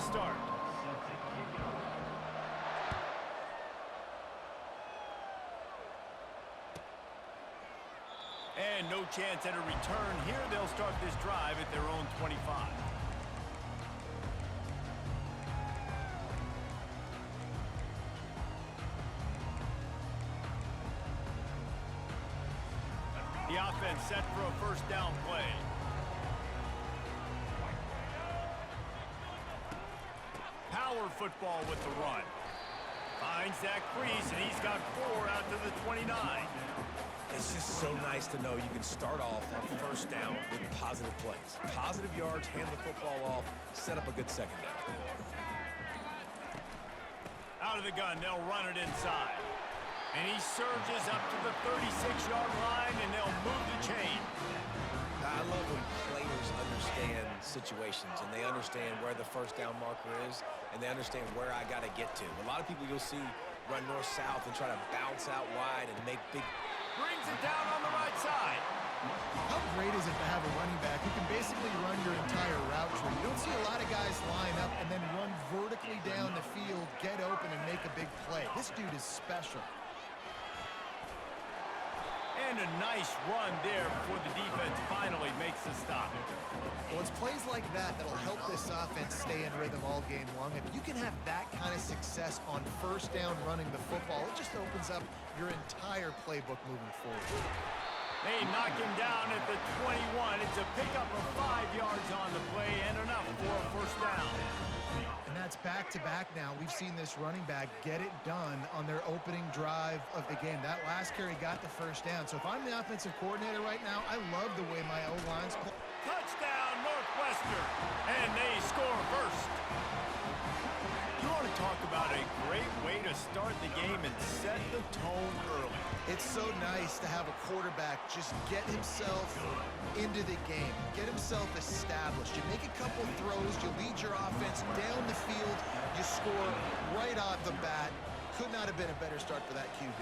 to start. And no chance at a return here. They'll start this drive at their own 25. The offense set for a first down play. Power football with the run. Finds that crease, and he's got 4 out to the 29. It's just so nice to know you can start off on first down with positive plays. Positive yards, hand the football off, set up a good second down. Out of the gun, they'll run it inside. And he surges up to the 36-yard line, and they'll move the chain. I love when players understand situations, and they understand where the first down marker is, and they understand where I got to get to. A lot of people you'll see run north-south and try to bounce out wide and make big... Brings it down on the right side. How great is it to have a running back who can basically run your entire route tree? You don't see a lot of guys line up and then run vertically down the field, get open, and make a big play. This dude is special. And a nice run there before the defense finally makes the stop. Well, it's plays like that that'll help this offense stay in rhythm all game long. If you can have that kind of success on first down running the football, it just opens up your entire playbook moving forward. They knock him down at the 21. It's a pickup of 5 yards on the play and enough for a first down. And that's back-to-back now. We've seen this running back get it done on their opening drive of the game. That last carry got the first down. So if I'm the offensive coordinator right now, I love the way my O-line's playing. Touchdown, Northwestern, and they score first. You want to talk about a great way to start the game and set the tone early. It's so nice to have a quarterback just get himself into the game, get himself established. You make a couple throws, you lead your offense down the field, you score right off the bat. Could not have been a better start for that QB.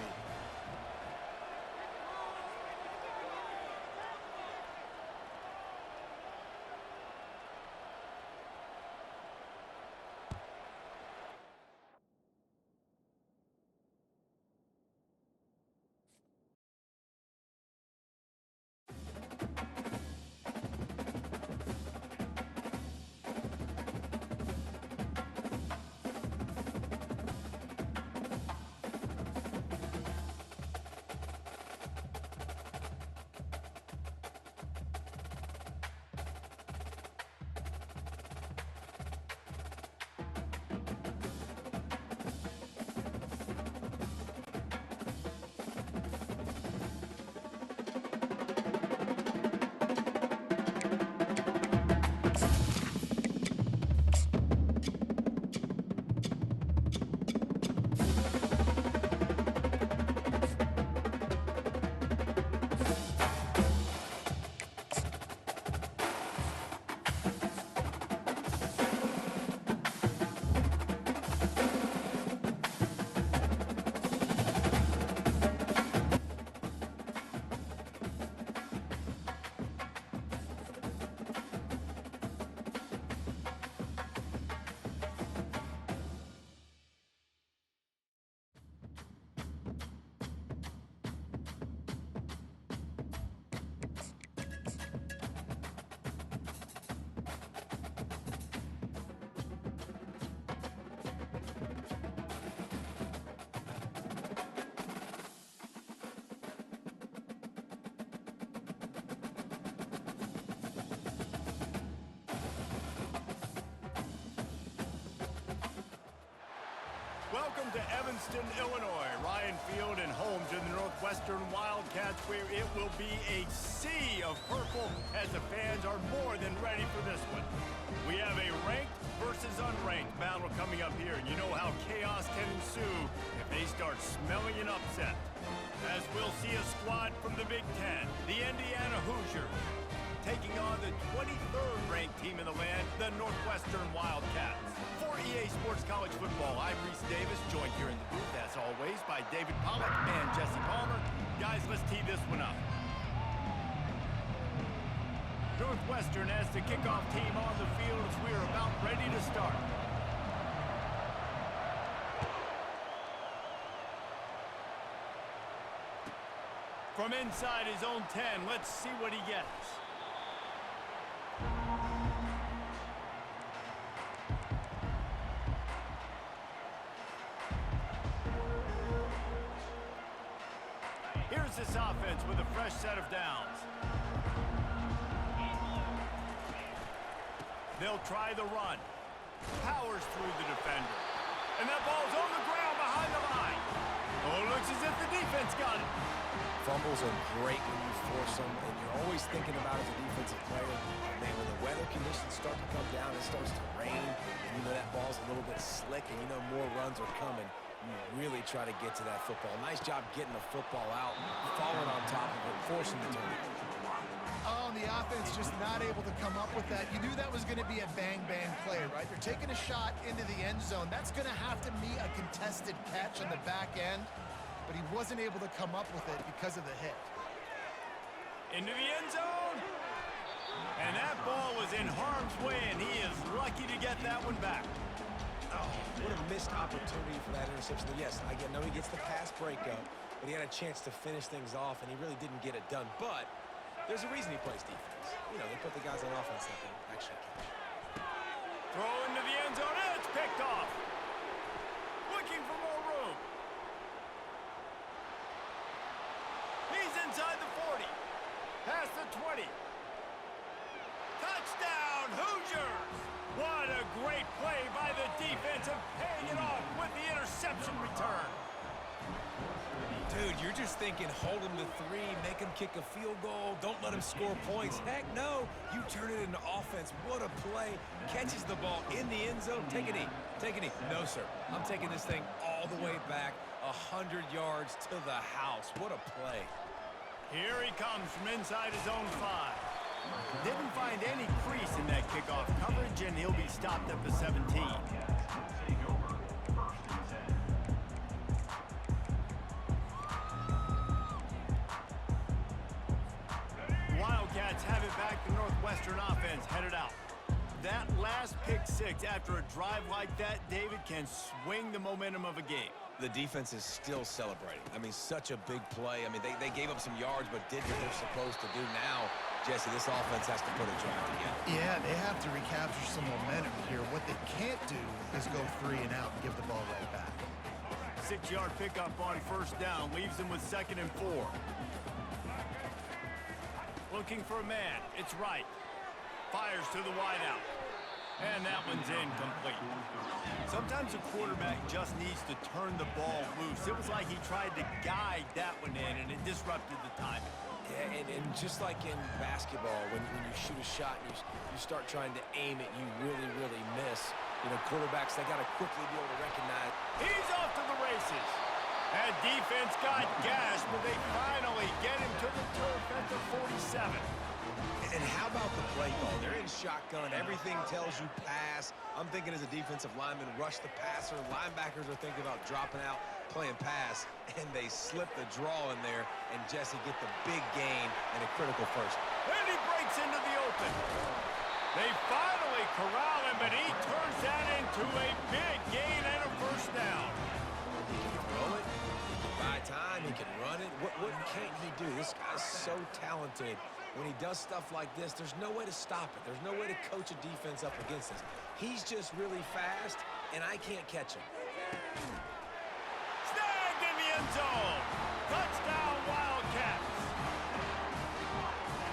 Welcome to Evanston, Illinois. Ryan Field and home to the Northwestern Wildcats, where it will be a sea of purple as the fans are more than ready for this one. We have a ranked versus unranked battle coming up here, and you know how chaos can ensue if they start smelling an upset. As we'll see a squad from the Big Ten, the Indiana Hoosiers, taking on the 23rd ranked team in the land, the Northwestern Wildcats. For EA Sports College Football, I'm Reese Davis, joined here in the booth, as always, by David Pollack and Jesse Palmer. Guys, let's tee this one up. Northwestern has the kickoff team on the field as we are about ready to start. From inside his own 10, let's see what he gets. Here's this offense with a fresh set of downs. They'll try the run. Powers through the defender. And that ball's on the ground behind the line. Oh, looks as if the defense got it. Fumbles are great when you force them, and you're always thinking about it as a defensive player. Man, when the weather conditions start to come down, it starts to rain, and you know that ball's a little bit slick, and you know more runs are coming. You really try to get to that football. Nice job getting the football out, falling on top of it, forcing the turnover. Oh, and the offense just not able to come up with that. You knew that was going to be a bang-bang play, right? They're taking a shot into the end zone. That's going to have to be a contested catch on the back end, but he wasn't able to come up with it because of the hit. Into the end zone. And that ball was in harm's way, and he is lucky to get that one back. Oh, what a missed opportunity for that interception. Yes, I know he gets the pass breakup, but he had a chance to finish things off, and he really didn't get it done. But there's a reason he plays defense. You know, they put the guys on offense that can actually catch. Throw into the end zone, and it's picked off. Looking for more room. He's inside the 40. Past the 20. Touchdown, Hoosiers! What a great play by the defense and paying it off with the interception return. Dude, you're just thinking, hold him to 3, make him kick a field goal, don't let him score points. Heck no, you turn it into offense. What a play. Catches the ball in the end zone. Take a knee. Take a knee. No, sir. I'm taking this thing all the way back 100 yards to the house. What a play. Here he comes from inside his own 5. Didn't find any crease in that kickoff coverage, and he'll be stopped at the 17. Wildcats have it back. The Northwestern offense headed out. That last pick 6 after a drive like that, David, can swing the momentum of a game. The defense is still celebrating. I mean, such a big play. I mean, they gave up some yards but did what they're supposed to do. Now, Jesse, this offense has to put a drive together. Yeah, they have to recapture some momentum here. What they can't do is go 3 and out and give the ball right back. 6-yard pickup on first down leaves them with 2nd and 4. Looking for a man. It's right. Fires to the wideout. And that one's incomplete. Sometimes a quarterback just needs to turn the ball loose. It was like he tried to guide that one in, and it disrupted the timing. Yeah, and just like in basketball, when you shoot a shot and you start trying to aim it, you really, really miss. You know, quarterbacks, they got to quickly be able to recognize. He's off to the races. That defense got gashed, but they finally get him to the turf at the 47. And how about the play call? They're in shotgun. Everything tells you pass. I'm thinking as a defensive lineman, rush the passer. Linebackers are thinking about dropping out, playing pass, and they slip the draw in there, and Jesse get the big gain and a critical first. And he breaks into the open. They finally corral him, but he turns that into a big gain and a first down. He can throw it. He can buy time. He can run it. What can't he do? This guy's so talented. When he does stuff like this, there's no way to stop it. There's no way to coach a defense up against this. He's just really fast, and I can't catch him. Snagged in the end zone. Touchdown, Wildcats.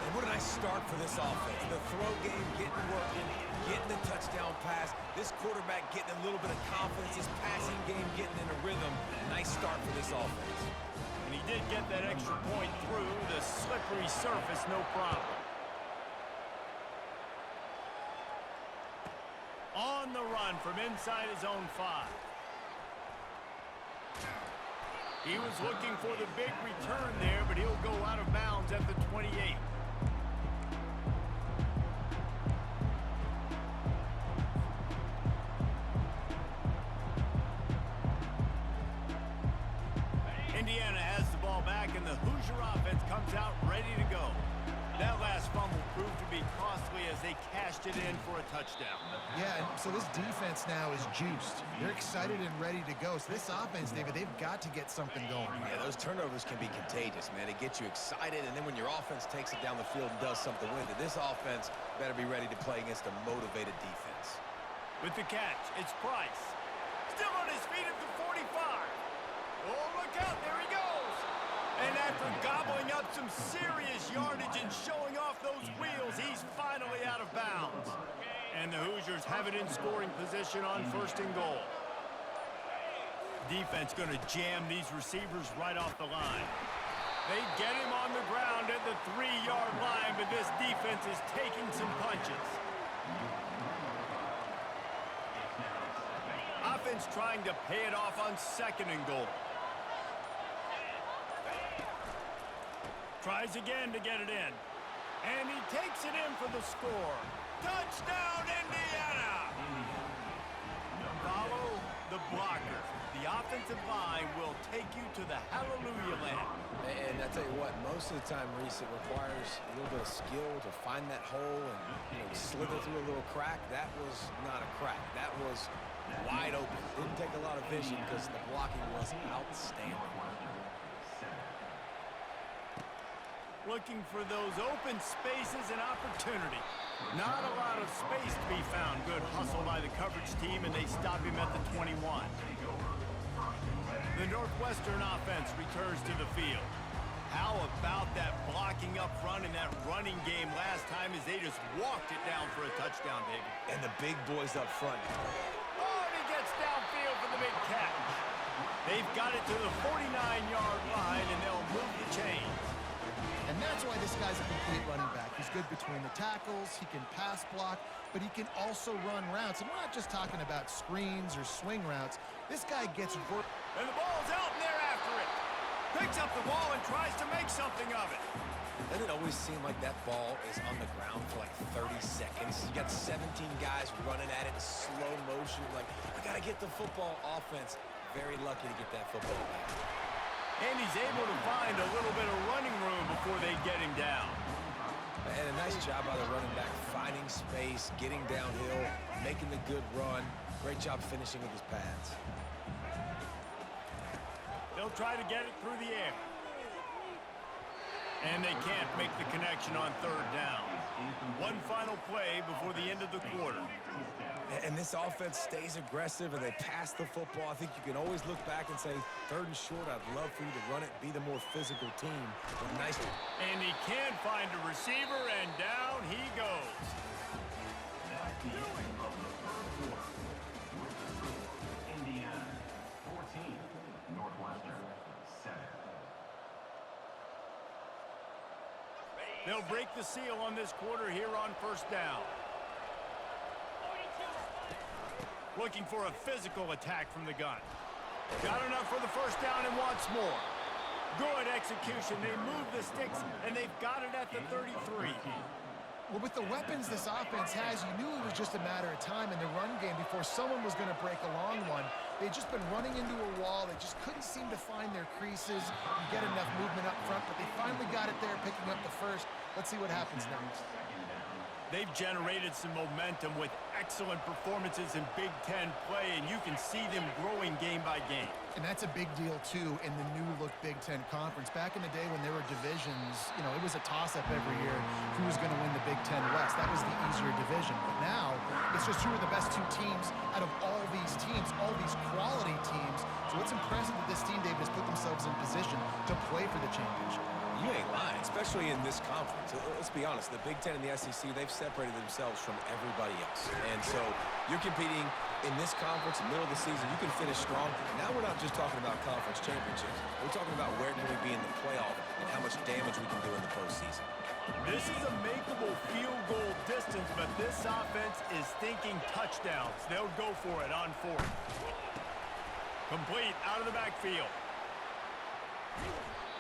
And what a nice start for this offense. The throw game getting working, getting the touchdown pass. This quarterback getting a little bit of confidence. This passing game getting in a rhythm. Nice start for this offense. And he did get that extra point through the slippery surface, no problem. On the run from inside his own 5. He was looking for the big return there, but he'll go out of bounds at the 28. Indiana has the ball back, and the Hoosier offense comes out ready to go. That last fumble proved to be costly as they cashed it in for a touchdown. Yeah, and so this defense now is juiced. They're excited and ready to go. So this offense, David, they've got to get something going. Yeah, those turnovers can be contagious, man. It gets you excited, and then when your offense takes it down the field and does something with it, this offense better be ready to play against a motivated defense. With the catch, it's Price. Still on his feet at the 45. Oh, look out, there he goes. And after gobbling up some serious yardage and showing off those wheels, he's finally out of bounds. And the Hoosiers have it in scoring position on 1st and goal. Defense going to jam these receivers right off the line. They get him on the ground at the 3-yard line, but this defense is taking some punches. Offense trying to pay it off on 2nd and goal. Tries again to get it in. And he takes it in for the score. Touchdown, Indiana! Follow the blocker. The offensive line will take you to the hallelujah land. And I tell you what, most of the time, Reese, it requires a little bit of skill to find that hole and slither through a little crack. That was not a crack. That was wide open. Didn't take a lot of vision because the blocking was outstanding. Looking for those open spaces and opportunity. Not a lot of space to be found. Good hustle by the coverage team, and they stop him at the 21. The Northwestern offense returns to the field. How about that blocking up front and that running game last time as they just walked it down for a touchdown, David? And the big boys up front. Oh, and he gets downfield for the big catch. They've got it to the 49-yard line, and they'll move the chains. And that's why this guy's a complete running back. He's good between the tackles, he can pass block, but he can also run routes. And we're not just talking about screens or swing routes. This guy gets work. And the ball's out, and they're after it. Picks up the ball and tries to make something of it. Doesn't it always seem like that ball is on the ground for like 30 seconds? You got 17 guys running at it in slow motion. Like, I got to get the football. Offense, very lucky to get that football back. And he's able to find a little bit of running room before they get him down. And a nice job by the running back, finding space, getting downhill, making the good run. Great job finishing with his pads. They'll try to get it through the air. And they can't make the connection on 3rd down. One final play before the end of the quarter. And this offense stays aggressive, and they pass the football. I think you can always look back and say, 3rd and short, I'd love for you to run it, be the more physical team. But nice. And he can find a receiver, and down he goes. Indiana 14, Northwestern 7. They'll break the seal on this quarter here on 1st down. Looking for a physical attack from the gun. Got enough for the 1st down and wants more. Good execution. They move the sticks, and they've got it at the 33. Well, with the weapons this offense has, you knew it was just a matter of time in the run game before someone was going to break a long one. They'd just been running into a wall. They just couldn't seem to find their creases and get enough movement up front, but they finally got it there, picking up the 1st. Let's see what happens next. They've generated some momentum with excellent performances in Big Ten play, and you can see them growing game by game. And that's a big deal, too, in the new-look Big Ten Conference. Back in the day when there were divisions, it was a toss-up every year who was going to win the Big Ten West. That was the easier division. But now, it's just who are the best 2 teams out of all these teams, all these quality teams. So it's impressive that this team, David, has put themselves in position to play for the championship. You ain't lying, especially in this conference. Let's be honest, the Big Ten and the SEC, they've separated themselves from everybody else. And so you're competing in this conference, middle of the season, you can finish strong. Now we're not just talking about conference championships. We're talking about where can we be in the playoff and how much damage we can do in the postseason. This is a makeable field goal distance, but this offense is thinking touchdowns. They'll go for it on 4th. Complete out of the backfield.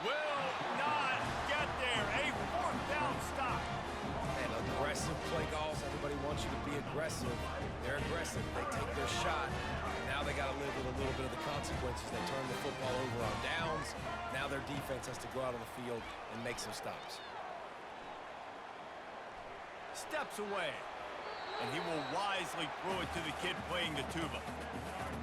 Will not get there. A 4th down stop. And aggressive play calls. Everybody wants you to be aggressive. They're aggressive. They take their shot. Now they got to live with a little bit of the consequences. They turn the football over on downs. Now their defense has to go out on the field and make some stops. steps away. And he will wisely throw it to the kid playing the tuba.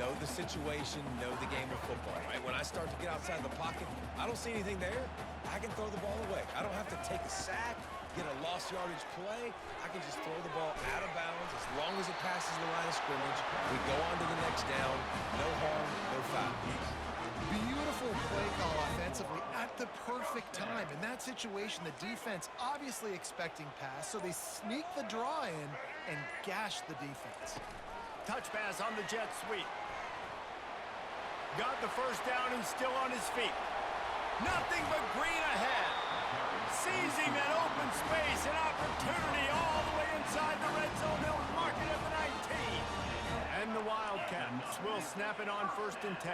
Know the situation, know the game of football, right? When I start to get outside the pocket, I don't see anything there. I can throw the ball away. I don't have to take a sack, get a lost yardage play. I can just throw the ball out of bounds as long as it passes the line of scrimmage. We go on to the next down. No harm, no foul. Beautiful play call offensively at the perfect time. In that situation, the defense obviously expecting pass, so they sneak the draw in and gash the defense. Touch pass on the jet sweep. Got the first down and still on his feet. Nothing but green ahead. Seizing that open space, an opportunity all the way inside the red zone. They'll mark it at the 19. And the Wildcats will snap it on 1st and 10.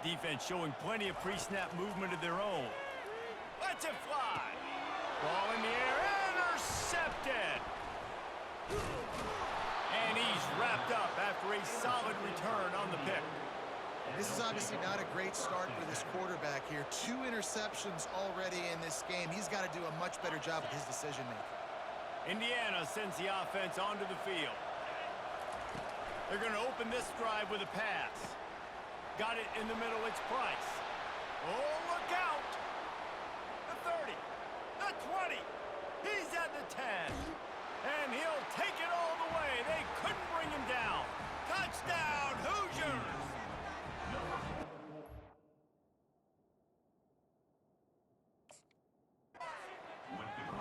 Defense showing plenty of pre-snap movement of their own. Lets it fly. Ball in the air, intercepted. And he's wrapped up after a solid return on the pick. This is obviously not a great start for this quarterback here. 2 interceptions already in this game. He's got to do a much better job with his decision-making. Indiana sends the offense onto the field. They're going to open this drive with a pass. Got it in the middle, it's Price. Oh, look out! The 30, the 20, he's at the 10. And he'll take it all the way. They couldn't bring him down. Touchdown, Hoosiers!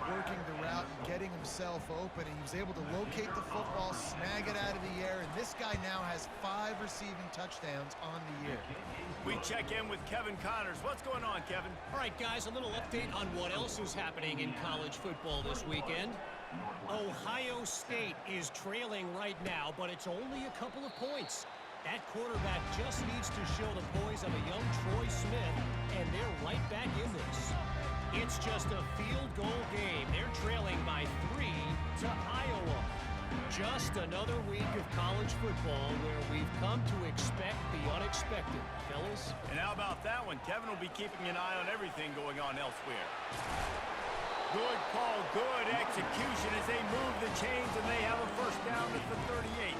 Working the route and getting himself open, and he was able to locate the football, snag it out of the air, and this guy now has 5 receiving touchdowns on the year. We check in with Kevin Connors. What's going on, Kevin? All right, guys, a little update on what else is happening in college football this weekend. Ohio State is trailing right now, but it's only a couple of points. That quarterback just needs to show the poise of a young Troy Smith, and they're right back in this. It's just a field goal game. They're trailing by 3 to Iowa. Just another week of college football where we've come to expect the unexpected, fellas. And how about that one? Kevin will be keeping an eye on everything going on elsewhere. Good call, good execution as they move the chains, and they have a first down at the 38.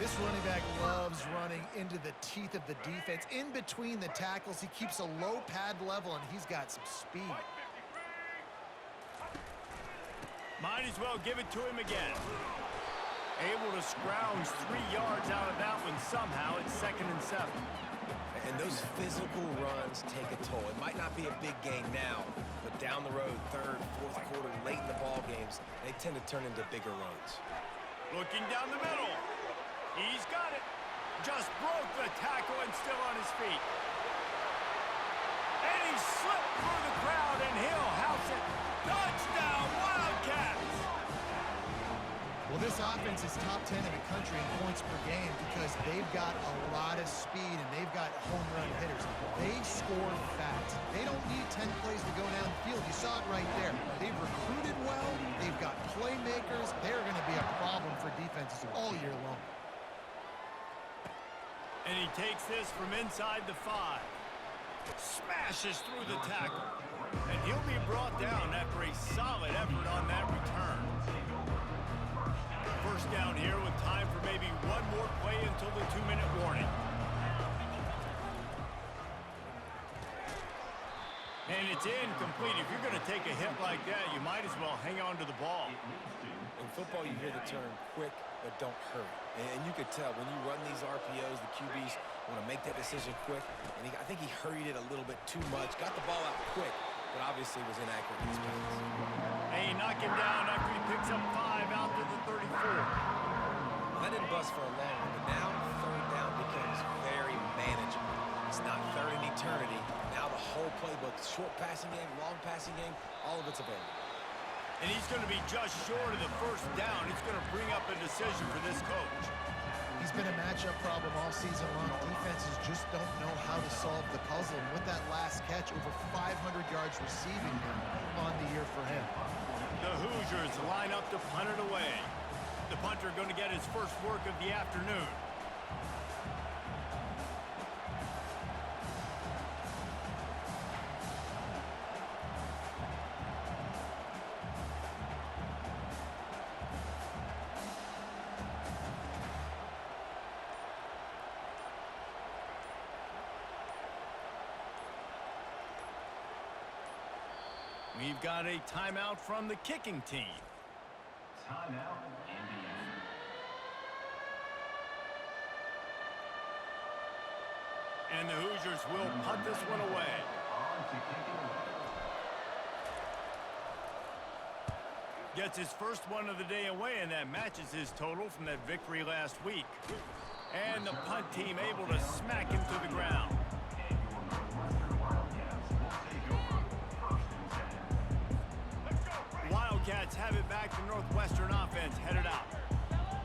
This running back loves running into the teeth of the defense. In between the tackles, he keeps a low pad level, and he's got some speed. Might as well give it to him again. Able to scrounge 3 yards out of that one somehow. It's 2nd and 7. And those physical runs take a toll. It might not be a big game now, but down the road, 3rd, 4th quarter, late in the ball games, they tend to turn into bigger runs. Looking down the middle. He's got it. Just broke the tackle and still on his feet. And he slipped through the crowd, and he'll house it. Touchdown, Wildcats! Well, this offense is top 10 in the country in points per game because they've got a lot of speed and they've got home run hitters. They score fast. They don't need 10 plays to go down the field. You saw it right there. They've recruited well. They've got playmakers. They're going to be a problem for defenses all year long. And he takes this from inside the 5. Smashes through the tackle. And he'll be brought down after a solid effort on that return. First down here with time for maybe one more play until the 2-minute warning. And it's incomplete. If you're going to take a hit like that, you might as well hang on to the ball. In football, you hear the term quick, but don't hurry. And you could tell when you run these RPOs, the QBs want to make that decision quick. And I think he hurried it a little bit too much. Got the ball out quick, but obviously was inaccurate in his passes. Hey, knock him down after he picks up 5 out to the 34. That didn't bust for a long one, but now 3rd down becomes very manageable. It's not 3rd in eternity. Now the whole playbook, short passing game, long passing game, all of it's available. And he's going to be just short of the first down. It's going to bring up a decision for this coach. He's been a matchup problem all season long. Defenses just don't know how to solve the puzzle. And with that last catch, over 500 yards receiving now on the year for him. The Hoosiers line up to punt it away. The punter going to get his first work of the afternoon. We've got a timeout from the kicking team. Timeout, Indiana. And the Hoosiers will punt this one away. On to kicking away. Gets his first one of the day away, and that matches his total from that victory last week. And the punt team able to smack him to the ground. And your Northwestern Wildcats will take over 1st and 10. Wildcats have it back. The Northwestern offense headed out.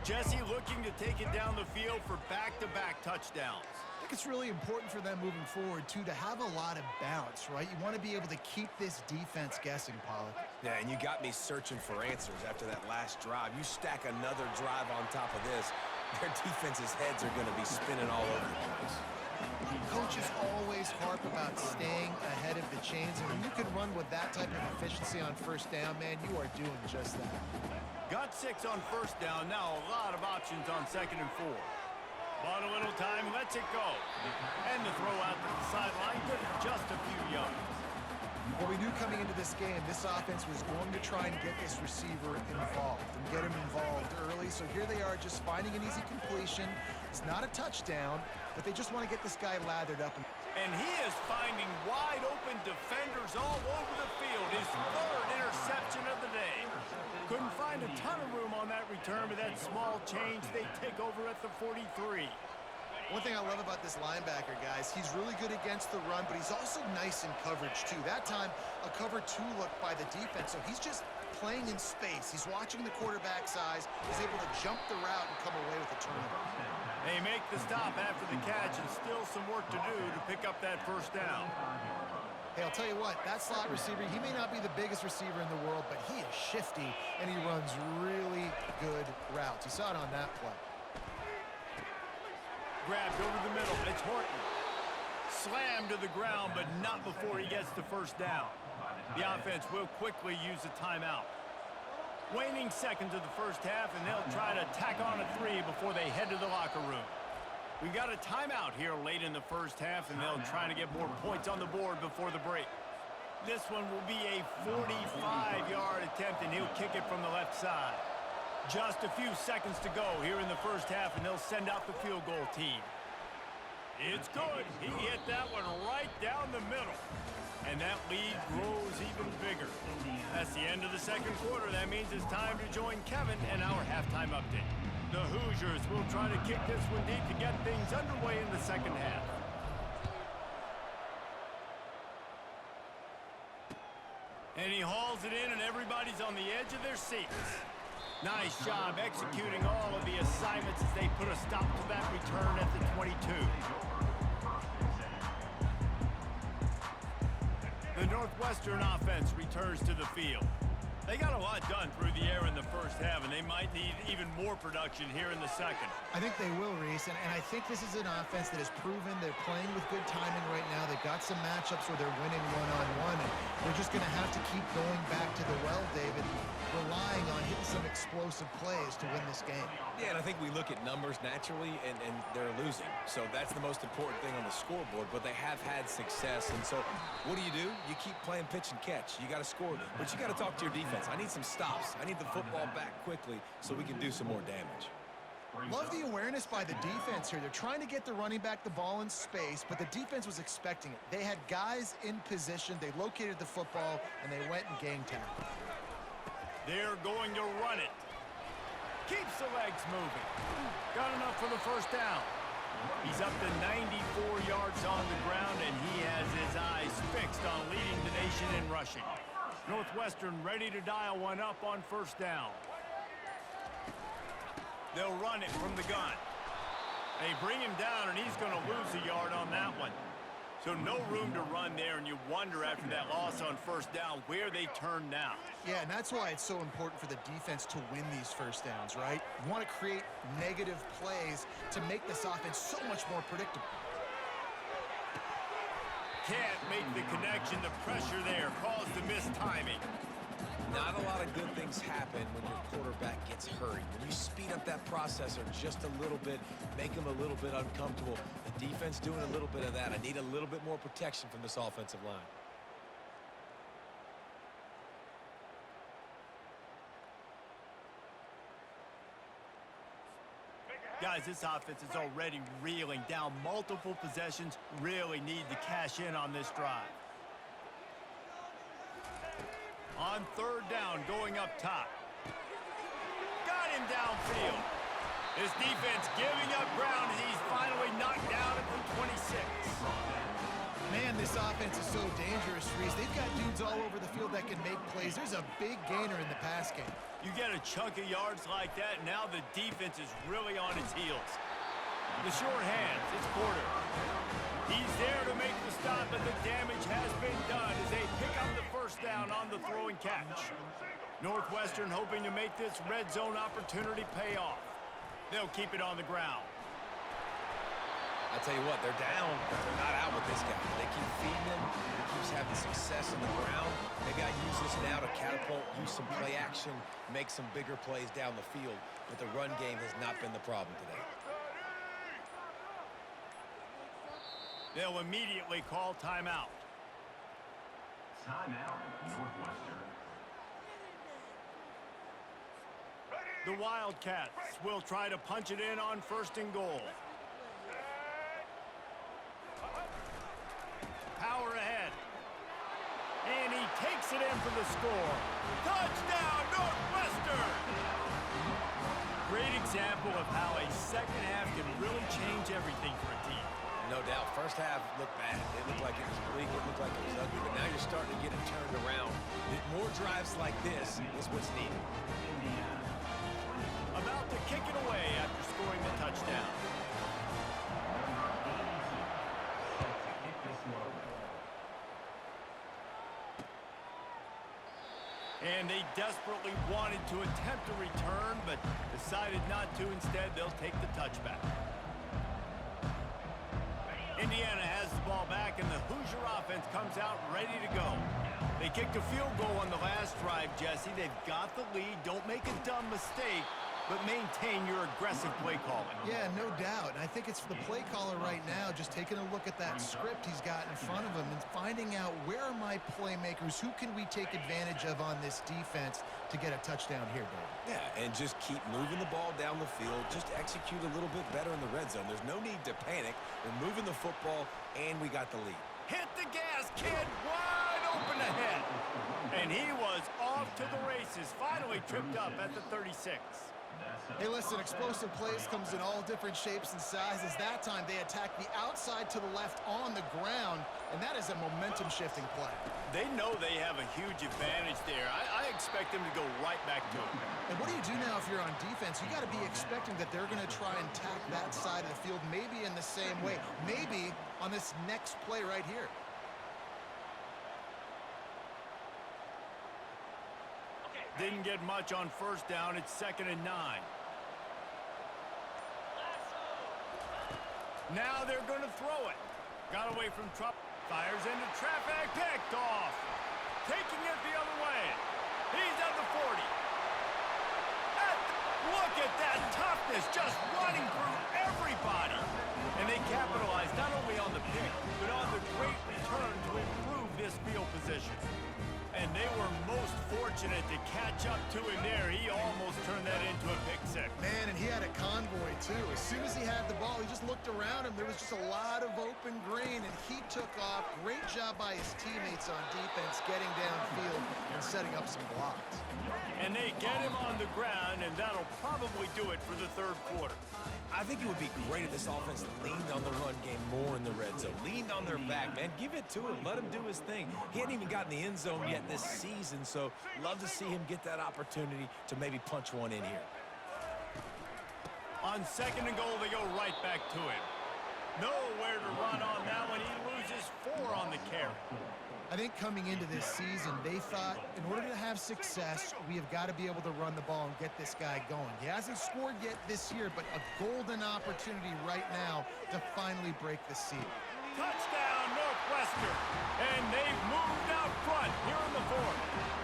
Jesse looking to take it down the field for back-to-back touchdowns. I think it's really important for them moving forward, too, to have a lot of balance, right? You want to be able to keep this defense guessing, Pollard. Yeah, and you got me searching for answers after that last drive. You stack another drive on top of this, their defense's heads are going to be spinning all over the place. Coaches always harp about staying ahead of the chains, and when you can run with that type of efficiency on 1st down, man, you are doing just that. Got 6 on 1st down. Now a lot of options on 2nd and 4. Bought a little time, lets it go. And the throw out to the sideline, good for just a few yards. Well, we knew coming into this game, this offense was going to try and get this receiver involved and get him involved early. So here they are just finding an easy completion. It's not a touchdown, but they just want to get this guy lathered up. And he is finding wide open defenders all over the field. His 3rd interception of the day. Couldn't find a ton of room on that return, but that small change, they take over at the 43. One thing I love about this linebacker, guys, he's really good against the run, but he's also nice in coverage, too. That time, a cover 2 look by the defense, so he's just playing in space. He's watching the quarterback's eyes. He's able to jump the route and come away with a turnover. They make the stop after the catch, and still some work to do to pick up that 1st down. Hey, I'll tell you what, that slot receiver, he may not be the biggest receiver in the world, but he is shifty, and he runs really good routes. You saw it on that play. Grabbed over the middle. It's Horton. Slammed to the ground, but not before he gets the 1st down. The offense will quickly use a timeout. Waning seconds of the 1st half, and they'll try to tack on a 3 before they head to the locker room. We've got a timeout here late in the 1st half, and they'll try to get more points on the board before the break. This one will be a 45-yard attempt, and he'll kick it from the left side. Just a few seconds to go here in the 1st half, and they'll send out the field goal team. It's good. He hit that one right down the middle. And that lead grows even bigger. That's the end of the 2nd quarter. That means it's time to join Kevin and our halftime update. The Hoosiers will try to kick this one deep to get things underway in the 2nd half. And he hauls it in, and everybody's on the edge of their seats. Nice job executing all of the assignments as they put a stop to that return at the 22. The Northwestern offense returns to the field. They got a lot done through the air in the 1st half, and they might need even more production here in the 2nd. I think they will, Reese, and I think this is an offense that has proven they're playing with good timing right now. They've got some matchups where they're winning one-on-one, and they're just going to have to keep going back to the well, David, relying on hitting some explosive plays to win this game. Yeah, and I think we look at numbers naturally, and they're losing. So that's the most important thing on the scoreboard, but they have had success. And so what do? You keep playing pitch and catch. You got to score, but you got to talk to your defense. I need some stops. I need the football back quickly so we can do some more damage. Love the awareness by the defense here. They're trying to get the running back the ball in space, but the defense was expecting it. They had guys in position. They located the football, and they went and gang tackled. They're going to run it. Keeps the legs moving. Got enough for the 1st down. He's up to 94 yards on the ground, and he has his eyes fixed on leading the nation in rushing. Northwestern ready to dial one up on 1st down. They'll run it from the gun. They bring him down, and he's going to lose a yard on that one. So no room to run there, and you wonder after that loss on 1st down where they turn now. Yeah, and that's why it's so important for the defense to win these 1st downs, right? You want to create negative plays to make this offense so much more predictable. Can't make the connection. The pressure there caused the missed timing. Not a lot of good things happen when your quarterback gets hurried. When you speed up that processor just a little bit, make him a little bit uncomfortable. The defense doing a little bit of that. I need a little bit more protection from this offensive line. Guys, this offense is already reeling down multiple possessions. Really need to cash in on this drive. On third down, going up top. Got him downfield. His defense giving up ground as he's finally knocked down at the 26. Man, this offense is so dangerous, Reese. They've got dudes all over the field that can make plays. There's a big gainer in the pass game. You get a chunk of yards like that, and now the defense is really on its heels. The short hands, it's Porter. He's there to make the stop, but the damage has been done as they pick up the first down on the throw and catch. Northwestern hoping to make this red zone opportunity pay off. They'll keep it on the ground. I tell you what, they're down, but they're not out with this guy. They keep feeding him. He keeps having success on the ground. They got to use this now to catapult, use some play action, make some bigger plays down the field. But the run game has not been the problem today. They'll immediately call timeout. Timeout, Northwestern. The Wildcats will try to punch it in on first and goal. Power ahead. And he takes it in for the score. Touchdown, Northwestern! Great example of how a second half can really change everything for a team. No doubt. First half looked bad. It looked like it was bleak. It looked like it was ugly. But now you're starting to get it turned around. More drives like this is what's needed. About to kick it away after scoring the touchdown. And they desperately wanted to attempt a return, but decided not to. Instead, they'll take the touchback. Indiana has the ball back, and the Hoosier offense comes out ready to go. They kicked a field goal on the last drive, Jesse. They've got the lead. Don't make a dumb mistake, but maintain your aggressive play calling. Yeah, no doubt. And I think it's the play caller right now just taking a look at that script he's got in front of him and finding out where are my playmakers, who can we take advantage of on this defense to get a touchdown here, Dave. Yeah, and just keep moving the ball down the field. Just execute a little bit better in the red zone. There's no need to panic. We're moving the football, and we got the lead. Hit the gas, kid. Wide open ahead. And he was off to the races. Finally tripped up at the 36. Hey, listen, explosive plays comes in all different shapes and sizes. That time, they attack the outside to the left on the ground, and that is a momentum-shifting play. They know they have a huge advantage there. I expect them to go right back to it. And what do you do now if you're on defense? You got to be expecting that they're going to try and tack that side of the field, maybe in the same way, maybe on this next play right here. Didn't get much on first down. It's 2nd and 9. Now they're going to throw it. Got away from trouble. Fires into traffic. Picked off. Taking it the other way. He's at the 40. Look at that toughness, just running through everybody. And they capitalized not only on the pick, but on the great return to improve this field position. And they were most fortunate to catch up to him there. He almost turned that into a pick six. Man, and he had a convoy, too. As soon as he had the ball, he just looked around him. There was just a lot of open green, and he took off. Great job by his teammates on defense, getting downfield and setting up some blocks. And they get him on the ground, and that'll probably do it for the third quarter. I think it would be great if this offense leaned on the run game more in the red zone. Leaned on their back, man. Give it to him. Let him do his thing. He hadn't even gotten the end zone yet this season, so love to see him get that opportunity to maybe punch one in here. On 2nd and goal, they go right back to him. Nowhere to run on that one. He loses 4 on the carry. I think coming into this season, they thought in order to have success, we have got to be able to run the ball and get this guy going. He hasn't scored yet this year, but a golden opportunity right now to finally break the seal. Touchdown, Northwestern. And they've moved out front here in the 4th.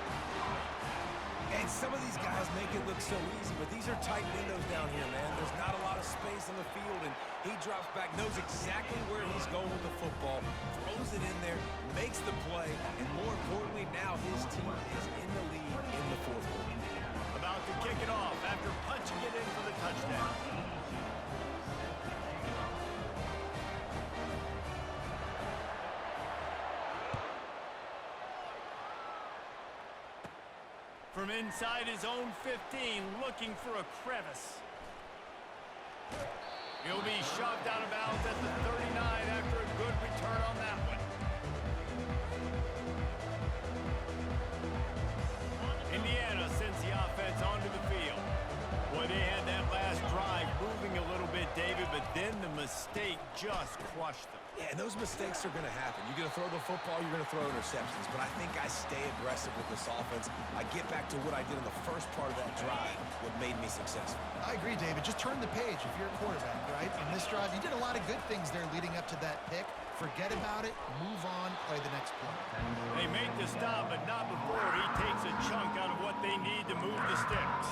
And some of these guys make it look so easy, but these are tight windows down here, man. There's not a lot of space on the field, and he drops back, knows exactly where he's going with the football, throws it in there, makes the play, and more importantly, now his team is in the lead in the 4th quarter. About to kick it off after punching it in for the touchdown. From inside his own 15, looking for a crevice. He'll be shoved out of bounds at the 39 after a good return on that one. Indiana sends the offense onto the field. Boy, they had that last drive moving a little bit, David, but then the mistake just crushed them. Yeah, and those mistakes are going to happen. You're going to throw the football, you're going to throw interceptions. But I think I stay aggressive with this offense. I get back to what I did in the first part of that drive, what made me successful. I agree, David. Just turn the page if you're a quarterback, right? In this drive, you did a lot of good things there leading up to that pick. Forget about it, move on, play the next play. They make the stop, but not before he takes a chunk out of what they need to move the sticks.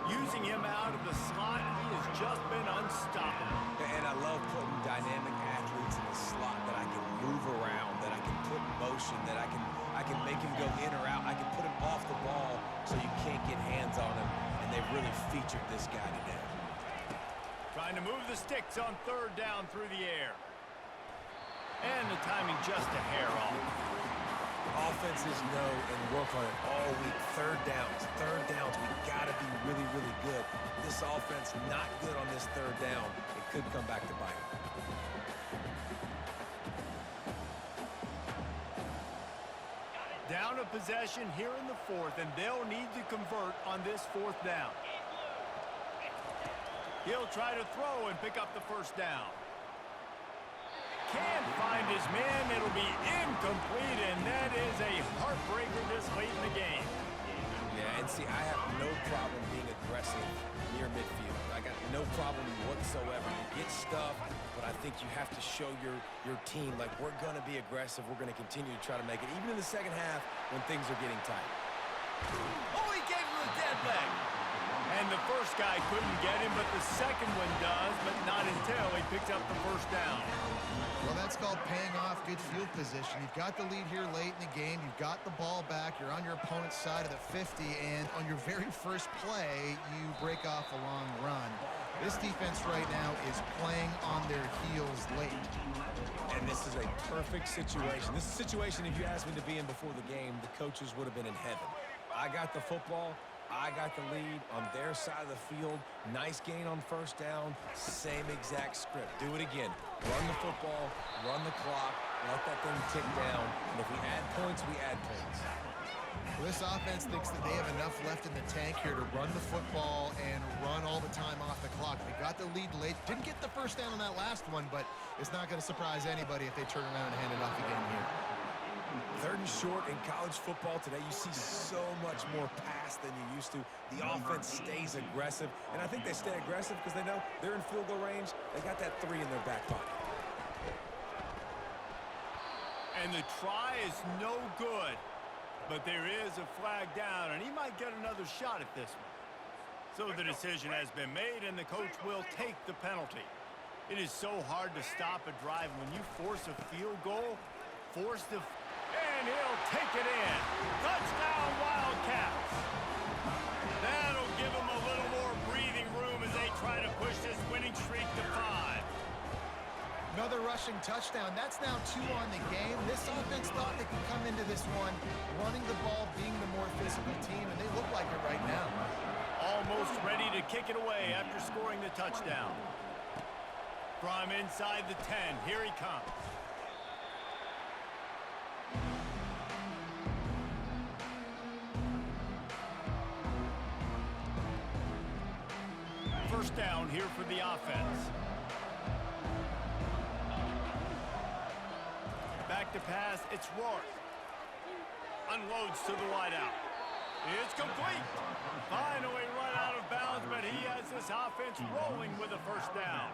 Using him out of the slot, he has just been unstoppable. And I love putting dynamic athletes in the slot that I can move around, that I can put in motion, that I can make him go in or out. I can put him off the ball so you can't get hands on him, and they've really featured this guy today. Trying to move the sticks on third down through the air. And the timing just a hair off. Offenses know and work on it all week. Third downs. We got to be really, really good. This offense not good on this third down. It could come back to bite them. Down a possession here in the fourth, and they'll need to convert on this fourth down. He'll try to throw and pick up the first down. Can't find his man. It'll be incomplete, and that is a heartbreaker this late in the game. Yeah, and see, I have no problem being aggressive near midfield. I got no problem whatsoever. You get stuff, but I think you have to show your team, like, we're going to be aggressive. We're going to continue to try to make it, even in the second half when things are getting tight. Oh, he gave him a dead leg. And the first guy couldn't get him, but the second one does, but not until he picks up the first down. Well, that's called paying off good field position. You've got the lead here late in the game. You've got the ball back. You're on your opponent's side of the 50, and on your very first play, you break off a long run. This defense right now is playing on their heels late. And this is a perfect situation. This is a situation, if you asked me to be in before the game, the coaches would have been in heaven. I got the football. I got the lead on their side of the field. Nice gain on first down. Same exact script. Do it again. Run the football, run the clock, let that thing tick down. And if we add points, we add points. Well, this offense thinks that they have enough left in the tank here to run the football and run all the time off the clock. They got the lead late. Didn't get the first down on that last one, but it's not going to surprise anybody if they turn around and hand it off again here. Third and short in college football today, you see so much more pass than you used to. The offense stays aggressive, and I think they stay aggressive because they know they're in field goal range. They got that 3 in their back pocket. And the try is no good, but there is a flag down, and he might get another shot at this one. So the decision has been made, and the coach will take the penalty. It is so hard to stop a drive when you force a field goal, and he'll take it in. Touchdown, Wildcats. That'll give them a little more breathing room as they try to push this winning streak to 5. Another rushing touchdown. That's now 2 on the game. This offense thought they could come into this one running the ball, being the more physical team, and they look like it right now. Almost ready to kick it away after scoring the touchdown. From inside the 10, here he comes. First down here for the offense. Back to pass, it's Rourke. Unloads to the wideout. It's complete. Finally run out of bounds, but he has this offense rolling with a first down.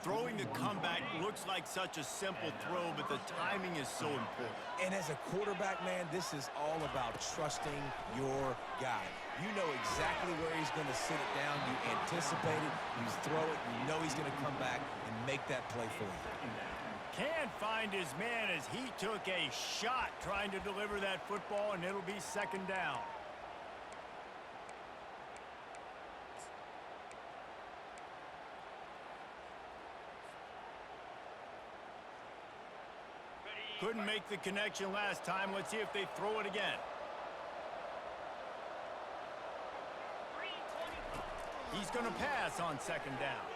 Throwing the comeback looks like such a simple throw, but the timing is so important. And as a quarterback, man, this is all about trusting your guy. You know exactly where he's going to sit it down. You anticipate it. You throw it. You know he's going to come back and make that play for you. Can't find his man as he took a shot trying to deliver that football, and it'll be second down. Couldn't make the connection last time. Let's see if they throw it again. is going to pass on second down.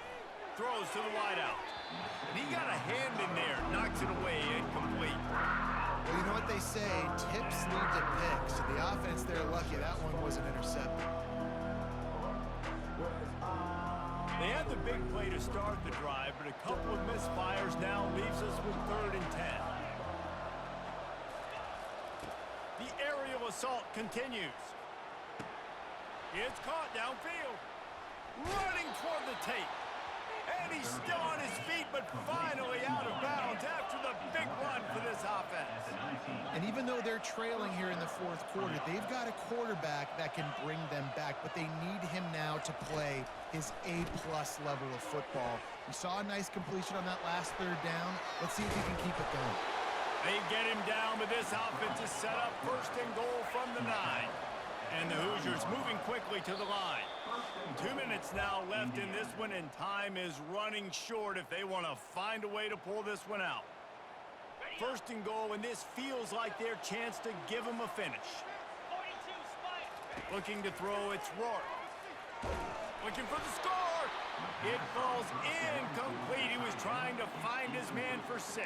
Throws to the wideout. And he got a hand in there. Knocks it away. Incomplete. Well, you know what they say, tips lead to picks. The offense, they're lucky that one wasn't intercepted. They had the big play to start the drive, but a couple of misfires now leaves us with 3rd and 10. The aerial assault continues. It's caught downfield. Running toward the tape. And he's still on his feet, but finally out of bounds after the big run for this offense. And even though they're trailing here in the 4th quarter, they've got a quarterback that can bring them back, but they need him now to play his A-plus level of football. We saw a nice completion on that last 3rd down. Let's see if he can keep it going. They get him down, but this offense is set up 1st and goal from the 9. And the Hoosiers moving quickly to the line. 2 minutes now left in this one, and time is running short if they want to find a way to pull this one out. 1st and goal, and this feels like their chance to give them a finish. Looking to throw, it's Rourke. Looking for the score. It falls incomplete. He was trying to find his man for 6.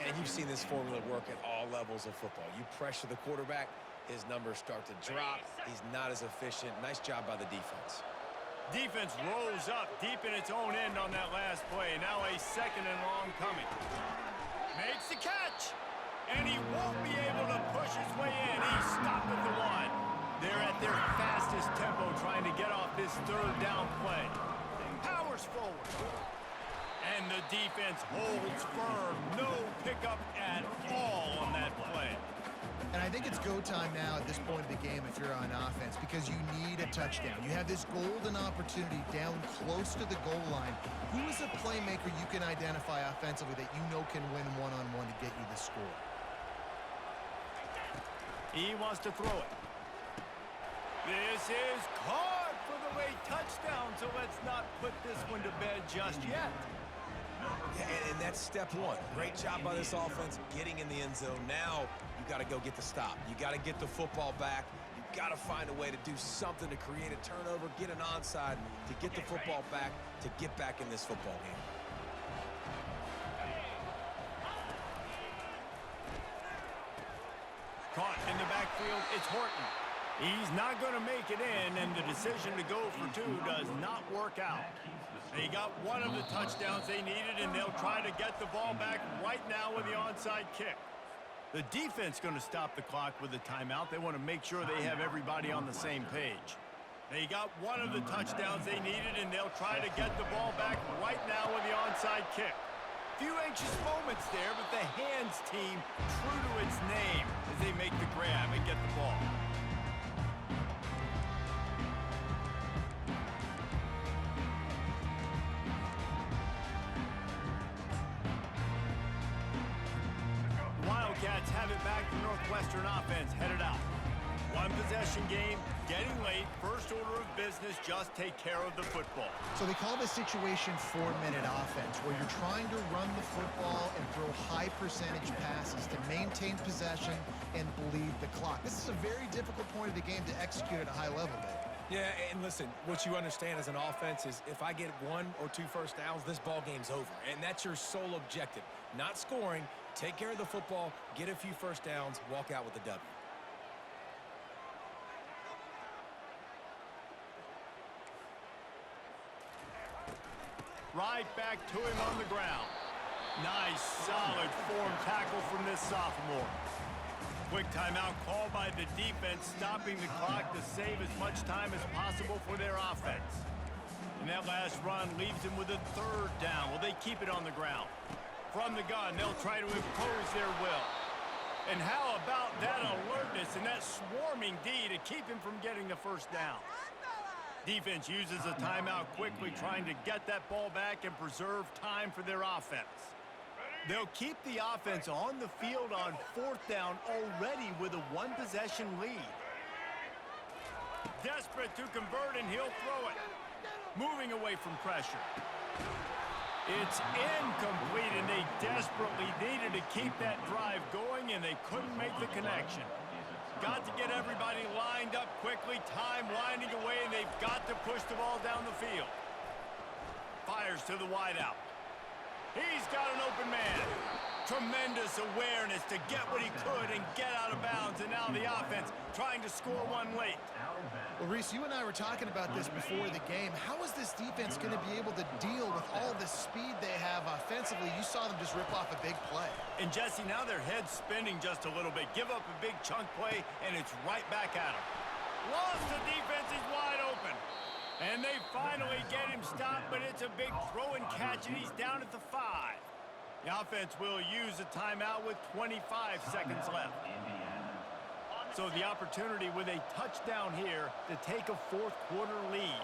And you've seen this formula work at all levels of football. You pressure the quarterback, his numbers start to drop. He's not as efficient. Nice job by the defense. Defense rolls up deep in its own end on that last play. Now a 2nd and long coming. Makes the catch. And he won't be able to push his way in. He's stopped at the 1. They're at their fastest tempo trying to get off this 3rd down play. Powers forward. And the defense holds firm. No pickup at all on that play. And I think it's go time now at this point of the game if you're on offense, because you need a touchdown. You have this golden opportunity down close to the goal line. Who is a playmaker you can identify offensively that you know can win one-on-one to get you the score? He wants to throw it. This is caught for the late touchdown, so let's not put this one to bed just yet. Yeah, and that's step 1. Great job by this offense getting in the end zone. Now you got to go get the stop. You got to get the football back. You got to find a way to do something to create a turnover, get an onside, to get the football back, to get back in this football game. Caught in the backfield, it's Horton. He's not going to make it in, and the decision to go for 2 does not work out. They got one of the touchdowns they needed, and they'll try to get the ball back right now with the onside kick. The defense going to stop the clock with a timeout. They want to make sure they have everybody on the same page. They got one of the touchdowns they needed, and they'll try to get the ball back right now with the onside kick. Few anxious moments there, but the hands team true to its name as they make the grab and get the ball. Wildcats have it back. The Northwestern offense headed out. One possession game, getting late. First order of business, just take care of the football. So they call this situation 4-minute offense, where you're trying to run the football and throw high percentage passes to maintain possession and bleed the clock. This is a very difficult point of the game to execute at a high level, Dave. Yeah, and listen, what you understand as an offense is if I get 1 or 2 first downs, this ball game's over. And that's your sole objective. Not scoring, take care of the football, get a few first downs, walk out with the W. Right back to him on the ground. Nice, solid form tackle from this sophomore. Quick timeout called by the defense, stopping the clock to save as much time as possible for their offense. And that last run leaves them with a 3rd down. Will they keep it on the ground? From the gun, they'll try to impose their will. And how about that alertness and that swarming D to keep him from getting the first down? Defense uses a timeout quickly, trying to get that ball back and preserve time for their offense. They'll keep the offense on the field on 4th down already with a 1-possession lead. Desperate to convert, and he'll throw it. Moving away from pressure. It's incomplete, and they desperately needed to keep that drive going, and they couldn't make the connection. got to get everybody lined up quickly, time winding away, and they've got to push the ball down the field. Fires to the wideout. He's got an open man. Tremendous awareness to get what he could and get out of bounds, and now the offense trying to score one late. Well, Reese, you and I were talking about this before the game. How is this defense going to be able to deal with all the speed they have offensively? You saw them just rip off a big play. And Jesse, now their head's spinning just a little bit. Give up a big chunk play, and it's right back at them. Lost the defense, he's wide open. And they finally get him stopped, but it's a big throw and catch, and he's down at the 5. The offense will use a timeout with 25 seconds left. So the opportunity with a touchdown here to take a fourth quarter lead.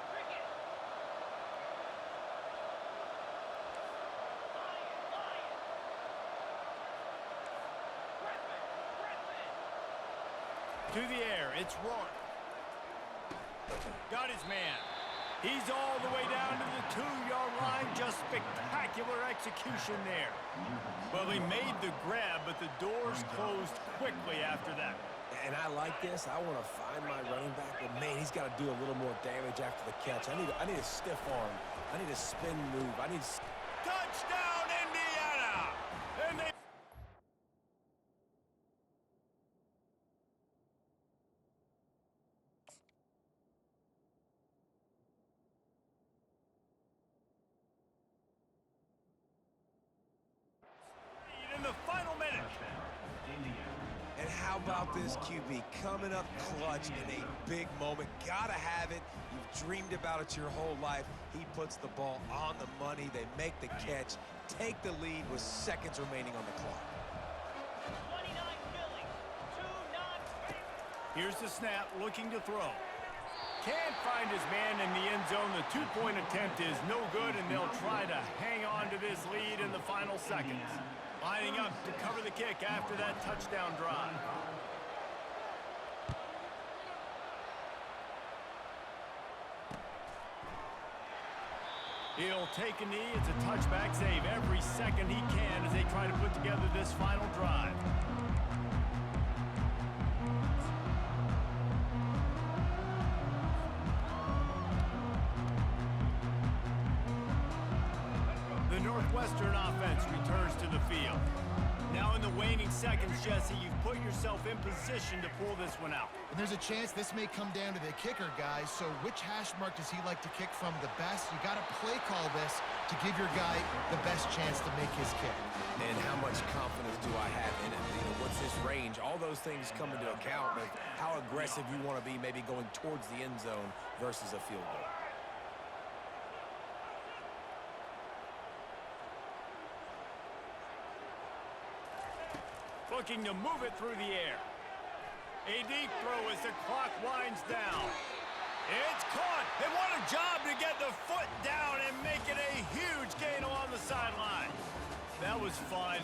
To the air, it's Rourke. Got his man. He's all the way down to the 2-yard line. Just spectacular execution there. Well, he made the grab, but the doors closed quickly after that. And I like this. I want to find my running back, but man, he's got to do a little more damage after the catch. I need a stiff arm. I need a spin move. I need touchdown, Indiana! And they in the final minute. And how about this QB coming up clutch in a big moment? Gotta have it. You've dreamed about it your whole life. He puts the ball on the money. They make the catch, take the lead with seconds remaining on the clock. 29 Philly, 2-9. Here's the snap, looking to throw. Can't find his man in the end zone. The two-point attempt is no good, and they'll try to hang on to this lead in the final seconds. Lining up to cover the kick after that touchdown drive. He'll take a knee. It's a touchback save every second he can as they try to put together this final drive. The Northwestern offense returns to the field. Now in the waning seconds, Jesse, you've put yourself in position to pull this one out. And there's a chance this may come down to the kicker, guys. So which hash mark does he like to kick from the best? You got to play call this to give your guy the best chance to make his kick. And how much confidence do I have in it? You know, what's this range? All those things come into account of how aggressive you want to be maybe going towards the end zone versus a field goal. Looking to move it through the air. A deep throw as the clock winds down. It's caught. And what a job to get the foot down and make it a huge gain along the sideline. That was fun,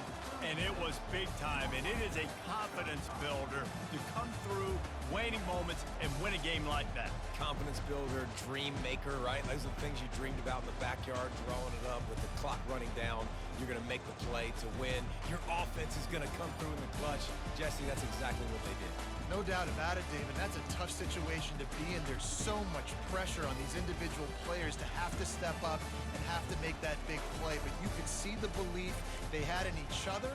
and it was big time, and it is a confidence builder to come through waning moments and win a game like that. Confidence builder, dream maker, right? Those are the things you dreamed about in the backyard, drawing it up with the clock running down. You're going to make the play to win. Your offense is going to come through in the clutch. Jesse, that's exactly what they did. No doubt about it, David. That's a tough situation to be in. There's so much pressure on these individual players to have to step up and have to make that big play. But you could see the belief they had in each other.